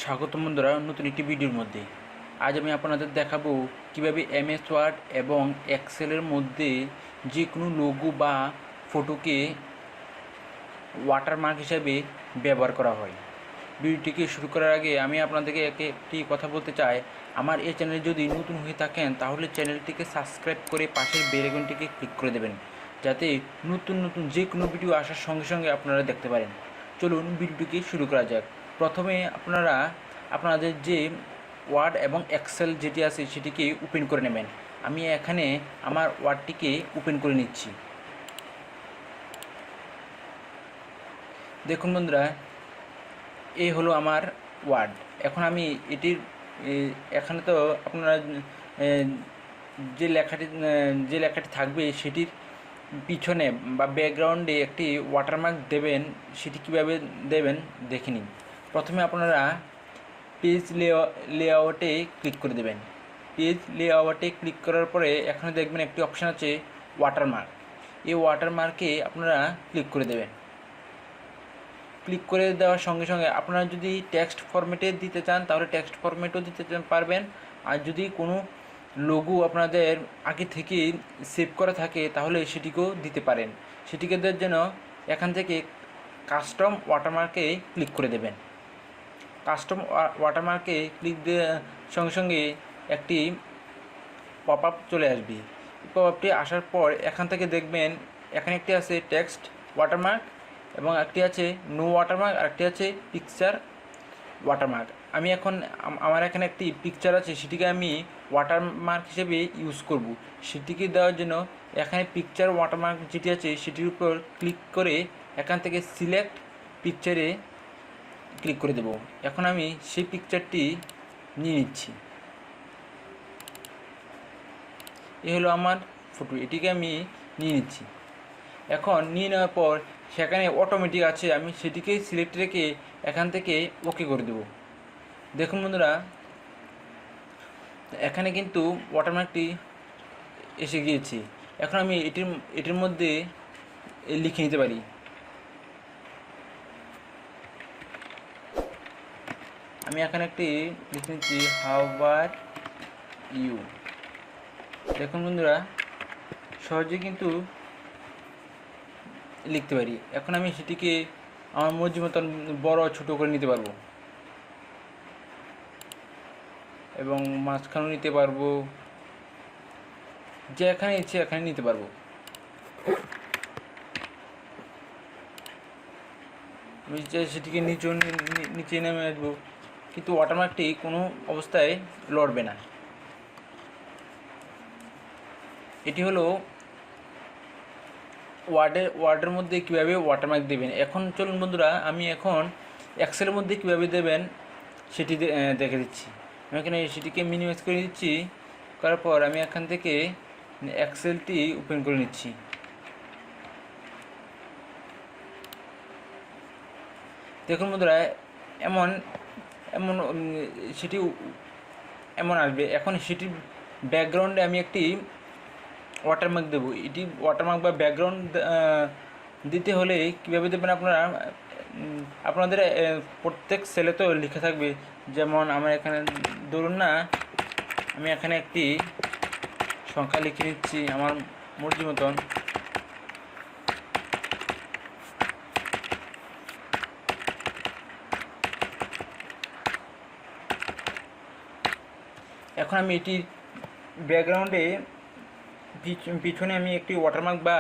স্বাগত বন্ধুরা নতুন একটি ভিডিওর মধ্যে। আজ আমি আপনাদের দেখাবো কিভাবে এমএস ওয়ার্ড এবং এক্সেলের মধ্যে যে কোনো লোগো বা ফটোকে ওয়াটারমার্ক হিসাবে ব্যবহার করা হয়। ভিডিওটিকে শুরু করার আগে আমি আপনাদেরকে একটি কথা বলতে চাই। আমার এই চ্যানেলে যদি নতুন হয়ে থাকেন তাহলে চ্যানেলটিকে সাবস্ক্রাইব করে পাশের বেল আইকনটিকে ক্লিক করে দেবেন, যাতে নতুন নতুন যে কোনো ভিডিও আসার সঙ্গে সঙ্গে আপনারা দেখতে পারেন। চলুন ভিডিওটিকে শুরু করা যাক। প্রথমে আপনারা আপনাদের যে ওয়ার্ড এবং এক্সেল যেটি আছে সেটিকে ওপেন করে নেবেন। আমি এখানে আমার ওয়ার্ডটিকে ওপেন করে নিচ্ছি। দেখুন বন্ধুরা, এই হলো আমার ওয়ার্ড। এখন আমি এটির এখানে তো আপনারা যে লেখাটি থাকবে সেটির পিছনে বা ব্যাকগ্রাউন্ডে একটি ওয়াটারমার্ক দেবেন। সেটি কীভাবে দেবেন দেখে নিন। প্রথমে আপনারা পেজ লেআউটে ক্লিক করে দেবেন। পেজ লেআউটে ক্লিক করার পরে এখানে দেখবেন একটি অপশান আছে ওয়াটারমার্ক। এই ওয়াটারমার্কে আপনারা ক্লিক করে দেবেন। ক্লিক করে দেওয়ার সঙ্গে সঙ্গে আপনারা যদি টেক্সট ফরম্যাটে দিতে চান তাহলে টেক্সট ফরম্যাটও দিতে পারবেন। আর যদি কোনো লোগো আপনাদের আগে থেকে সেভ করা থাকে তাহলে সেটিকেও দিতে পারেন। সেটিকে দেওয়ার জন্য এখান থেকে কাস্টম ওয়াটারমার্কে ক্লিক করে দেবেন। কাস্টম ওয়াটারমার্কে ক্লিক দেওয়ার সঙ্গে সঙ্গে একটি পপ আপ চলে আসবে। পপ আপটি আসার পর এখান থেকে দেখবেন এখানে একটি আছে টেক্সট ওয়াটারমার্ক এবং একটি আছে নো ওয়াটারমার্ক আর একটি আছে পিকচার ওয়াটারমার্ক। আমি এখন আমার এখানে একটি পিকচার আছে, সেটিকে আমি ওয়াটারমার্ক হিসেবে ইউজ করব। সেটিকে দেওয়ার জন্য এখানে পিকচার ওয়াটারমার্ক যেটি আছে সেটির উপর ক্লিক করে এখান থেকে সিলেক্ট পিকচারে ক্লিক করে দেব। এখন আমি সেই পিকচারটি নিয়ে নিচ্ছি। এ হলো আমার ফটো, এটিকে আমি নিয়ে নিচ্ছি। এখন নিয়ে নেওয়ার পর সেখানে অটোমেটিক আছে, আমি সেটিকেই সিলেক্ট রেখে এখান থেকে ওকে করে দেব। দেখুন বন্ধুরা, এখানে কিন্তু ওয়াটারমার্কটি এসে গিয়েছে। এখন আমি এটির মধ্যে লিখে নিতে পারি। আমি এখানে একটি লিখে নিচ্ছি, হাউ আর ইউ। দেখুন বন্ধুরা, সহজে কিন্তু লিখতে পারি। এখন আমি সেটিকে আমার মর্জি মতন বড় ছোট করে নিতে পারবো এবং মাঝখানেও নিতে পারবো, যে এখানে ইচ্ছে এখানে নিতে পারবো। আমি সেটিকে নিচে নেমে আসবো, কিন্তু ওয়াটারমার্কটি কোনো অবস্থায় লড়বে না। এটি হলো ওয়ার্ডের মধ্যে কীভাবে ওয়াটারমার্ক দেবেন। এখন চলুন বন্ধুরা, আমি এখন এক্সেলের মধ্যে কীভাবে দেবেন সেটি দেখে দিচ্ছি। আমি এখানে সেটিকে মিনিমাইজ করে দিচ্ছি। করার পর আমি এখান থেকে এক্সেলটি ওপেন করে নিচ্ছি। দেখুন বন্ধুরা, এমন সেটি এমন আসবে। এখন সেটির ব্যাকগ্রাউন্ডে আমি একটি ওয়াটারমার্ক দেবো। এটি ওয়াটারমার্ক বা ব্যাকগ্রাউন্ড দিতে হলে কীভাবে দেবেন আপনারা, আপনাদের প্রত্যেক সেলে তো লেখা থাকবে। যেমন আমার এখানে ধরুন না, আমি এখানে একটি সংখ্যা লিখে নিচ্ছি আমার মর্জি মতন। এখন আমি এটি ব্যাকগ্রাউন্ডে পিছনে আমি একটি ওয়াটারমার্ক বা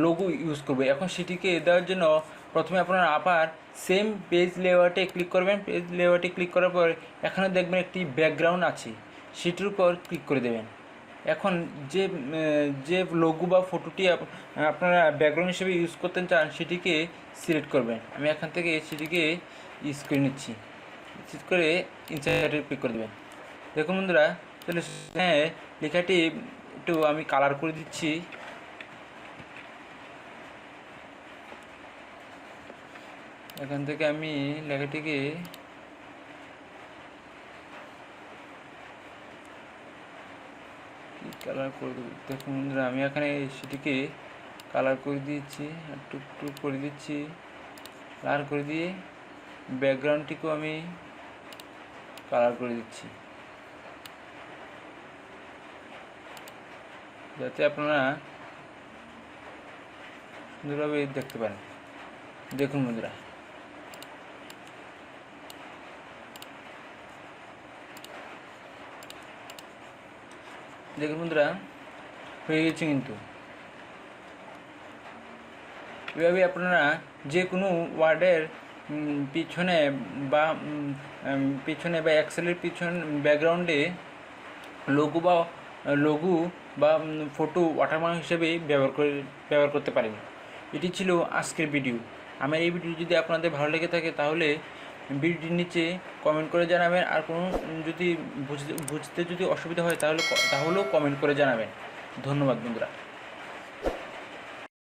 লোগো ইউজ করব। এখন সেটিকে দেওয়ার জন্য প্রথমে আপনারা আবার সেম পেজ লেআউটে ক্লিক করবেন। পেজ লেআউটে ক্লিক করার পর এখানে দেখবেন একটি ব্যাকগ্রাউন্ড আছে, সেটির উপর ক্লিক করে দেবেন। এখন যে লোগো বা ফটোটি আপনারা ব্যাকগ্রাউন্ড হিসেবে ইউজ করতে চান সেটিকে সিলেক্ট করবেন। আমি এখান থেকে সেটিকে ইউজ করে নিচ্ছি। ইউজ করে ইনসার্টে ক্লিক করে দেবেন। দেখুন বন্ধুরা, তাহলে হ্যাঁ, লেখাটি একটু আমি কালার করে দিচ্ছি। এখান থেকে আমি লেখাটিকে কালার করে দেবো। দেখুন বন্ধুরা, আমি এখানে সেটিকে কালার করে দিয়েছি, একটু করে দিচ্ছি, কালার করে দিয়ে ব্যাকগ্রাউন্ডটিকেও আমি কালার করে দিচ্ছি যাতে আপনারা সুন্দরভাবে দেখতে পারেন। দেখুন বন্ধুরা, হয়ে গেছে। কিন্তু এভাবে আপনারা যে কোনো ওয়ার্ডের পিছনে বা এক্সেলের ব্যাকগ্রাউন্ডে লঘু বা ফটো ওয়াটারমার্ক হিসেবে ব্যবহার করতে পারেন। এটি ছিল আজকের ভিডিও। আমার এই ভিডিও যদি আপনাদের ভালো লেগে থাকে তাহলে ভিডিওটির নিচে কমেন্ট করে জানাবেন। আর কোনো যদি বুঝতে যদি অসুবিধা হয় তাহলেও কমেন্ট করে জানাবেন। ধন্যবাদ বন্ধুরা।